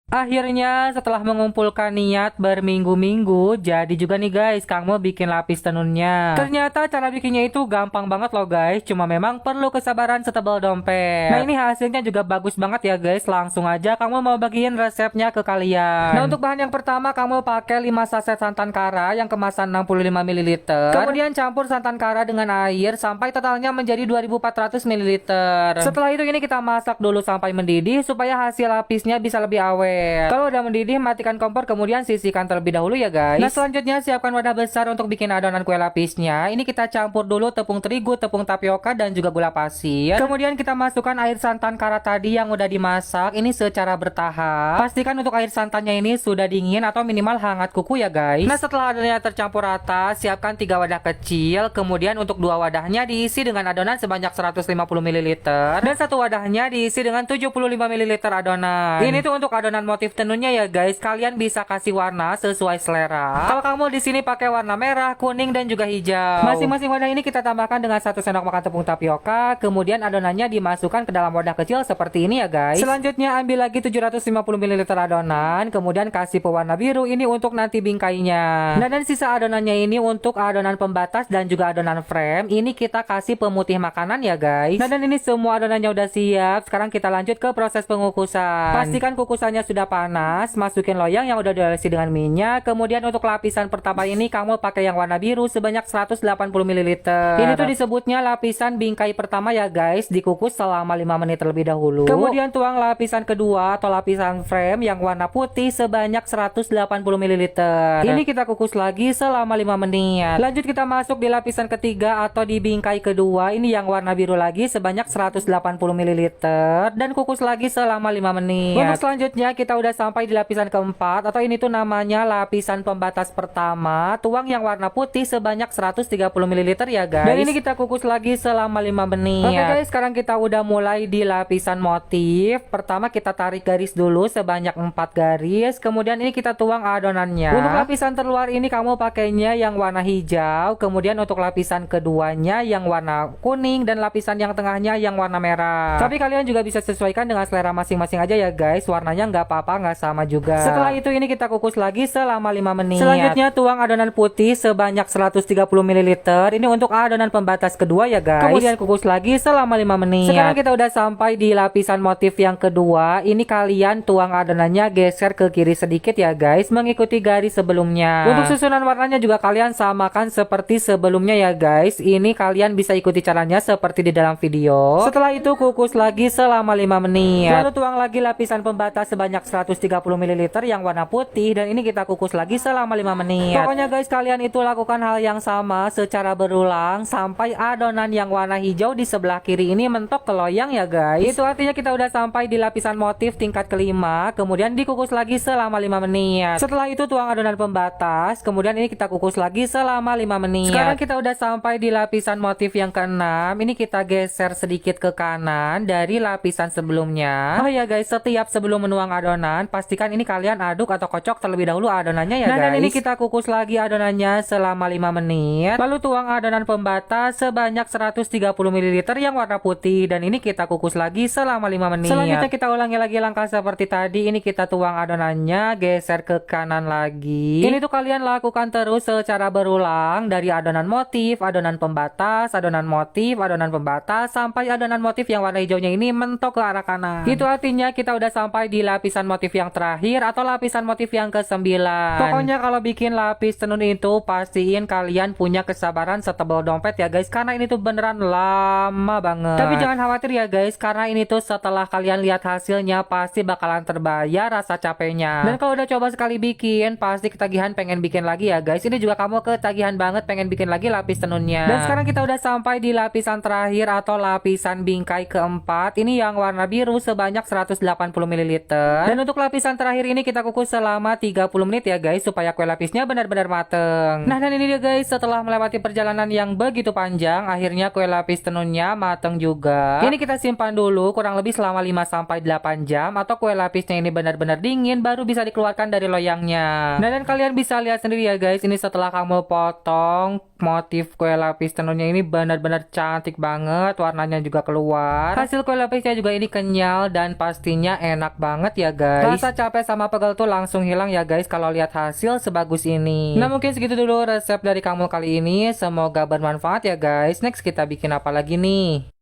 Akhirnya setelah mengumpulkan niat berminggu-minggu, jadi juga nih guys, kamu bikin lapis tenunnya. Ternyata cara bikinnya itu gampang banget loh guys, cuma memang perlu kesabaran setebal dompet. Nah ini hasilnya juga bagus banget ya guys, langsung aja kamu mau bagiin resepnya ke kalian. Nah untuk bahan yang pertama kamu pakai 5 saset santan kara yang kemasan 65 ml. Kemudian campur santan kara dengan air sampai totalnya menjadi 2400 ml. Setelah itu ini kita masak dulu sampai mendidih supaya hasil lapisnya bisa lebih awet. Kalau udah mendidih, matikan kompor kemudian sisihkan terlebih dahulu ya guys. Nah selanjutnya siapkan wadah besar untuk bikin adonan kue lapisnya. Ini kita campur dulu tepung terigu, tepung tapioka dan juga gula pasir. Kemudian kita masukkan air santan kara tadi yang udah dimasak ini secara bertahap. Pastikan untuk air santannya ini sudah dingin atau minimal hangat kuku ya guys. Nah setelah adonannya tercampur rata, siapkan 3 wadah kecil. Kemudian untuk 2 wadahnya diisi dengan adonan sebanyak 150 ml dan 1 wadahnya diisi dengan 75 ml adonan. Ini tuh untuk adonan motif tenunnya ya guys, kalian bisa kasih warna sesuai selera. Kalau kamu di sini pakai warna merah, kuning dan juga hijau. Masing-masing wadah ini kita tambahkan dengan 1 sendok makan tepung tapioka, kemudian adonannya dimasukkan ke dalam wadah kecil seperti ini ya guys. Selanjutnya ambil lagi 750 ml adonan, kemudian kasih pewarna biru ini untuk nanti bingkainya. Nah dan sisa adonannya ini untuk adonan pembatas dan juga adonan frame, ini kita kasih pemutih makanan ya guys. Nah dan ini semua adonannya udah siap, sekarang kita lanjut ke proses pengukusan. Pastikan kukusannya sudah panas, masukin loyang yang udah diolesi dengan minyak. Kemudian untuk lapisan pertama ini kamu pakai yang warna biru sebanyak 180 ml. Ini tuh disebutnya lapisan bingkai pertama ya guys, dikukus selama 5 menit terlebih dahulu. Kemudian tuang lapisan kedua atau lapisan frame yang warna putih sebanyak 180 ml. Ini kita kukus lagi selama 5 menit. Lanjut kita masuk di lapisan ketiga atau di bingkai kedua, ini yang warna biru lagi sebanyak 180 ml dan kukus lagi selama 5 menit. Untuk selanjutnya kita udah sampai di lapisan keempat atau ini tuh namanya lapisan pembatas pertama. Tuang yang warna putih sebanyak 130 ml ya guys. Dan ini kita kukus lagi selama 5 menit. Oke guys, sekarang kita udah mulai di lapisan motif. Pertama kita tarik garis dulu sebanyak 4 garis. Kemudian ini kita tuang adonannya. Untuk lapisan terluar ini kamu pakainya yang warna hijau. Kemudian untuk lapisan keduanya yang warna kuning dan lapisan yang tengahnya yang warna merah. Tapi kalian juga bisa sesuaikan dengan selera masing-masing aja ya guys. Warnanya nggak apa-apa, nggak sama juga. Setelah itu ini kita kukus lagi selama 5 menit. Selanjutnya tuang adonan putih sebanyak 130 ml. Ini untuk adonan pembatas kedua ya guys. Kemudian kukus lagi selama 5 menit. Sekarang kita udah sampai di lapisan motif yang kedua. Ini kalian tuang adonannya geser ke kiri sedikit ya guys, mengikuti garis sebelumnya. Untuk susunan warnanya juga kalian samakan seperti sebelumnya ya guys. Ini kalian bisa ikuti caranya seperti di dalam video. Setelah itu kukus lagi selama 5 menit. Lalu tuang lagi lapisan pembatas sebanyak 130 ml yang warna putih dan ini kita kukus lagi selama 5 menit. Pokoknya guys kalian itu lakukan hal yang sama secara berulang sampai adonan yang warna hijau di sebelah kiri ini mentok ke loyang ya guys. Itu artinya kita udah sampai di lapisan motif tingkat kelima, kemudian dikukus lagi selama 5 menit. Setelah itu tuang adonan pembatas, kemudian ini kita kukus lagi selama 5 menit. Sekarang kita udah sampai di lapisan motif yang keenam. Ini kita geser sedikit ke kanan dari lapisan sebelumnya. Oh ya guys, setiap sebelum menuang adonan, pastikan ini kalian aduk atau kocok terlebih dahulu adonannya ya guys. Dan ini kita kukus lagi adonannya selama 5 menit. Lalu tuang adonan pembatas sebanyak 130 ml yang warna putih dan ini kita kukus lagi selama 5 menit. Selanjutnya kita ulangi lagi langkah seperti tadi. Ini kita tuang adonannya, geser ke kanan lagi. Ini tuh kalian lakukan terus secara berulang dari adonan motif, adonan pembatas, adonan motif, adonan pembatas sampai adonan motif yang warna hijaunya ini mentok ke arah kanan. Itu artinya kita udah sampai di lapisan motif yang terakhir atau lapisan motif yang ke-9. Pokoknya kalau bikin lapis tenun itu pastiin kalian punya kesabaran setebal dompet ya guys, karena ini tuh beneran lama banget. Tapi jangan khawatir ya guys, karena ini tuh setelah kalian lihat hasilnya pasti bakalan terbayar rasa capeknya. Dan kalau udah coba sekali bikin pasti ketagihan pengen bikin lagi ya guys. Ini juga kamu ketagihan banget pengen bikin lagi lapis tenunnya. Dan sekarang kita udah sampai di lapisan terakhir atau lapisan bingkai keempat. Ini yang warna biru sebanyak 180 ml. Dan untuk lapisan terakhir ini kita kukus selama 30 menit ya guys, supaya kue lapisnya benar-benar mateng. Nah dan ini dia guys, setelah melewati perjalanan yang begitu panjang, akhirnya kue lapis tenunnya mateng juga. Ini kita simpan dulu kurang lebih selama 5-8 jam atau kue lapisnya ini benar-benar dingin baru bisa dikeluarkan dari loyangnya. Nah dan kalian bisa lihat sendiri ya guys, ini setelah kamu potong motif kue lapis tenunnya ini benar-benar cantik banget, warnanya juga keluar. Hasil kue lapisnya juga ini kenyal dan pastinya enak banget ya guys. Rasa capek sama pegel tuh langsung hilang ya guys kalau lihat hasil sebagus ini. Nah mungkin segitu dulu resep dari Kang Mul kali ini. Semoga bermanfaat ya guys. Next kita bikin apa lagi nih?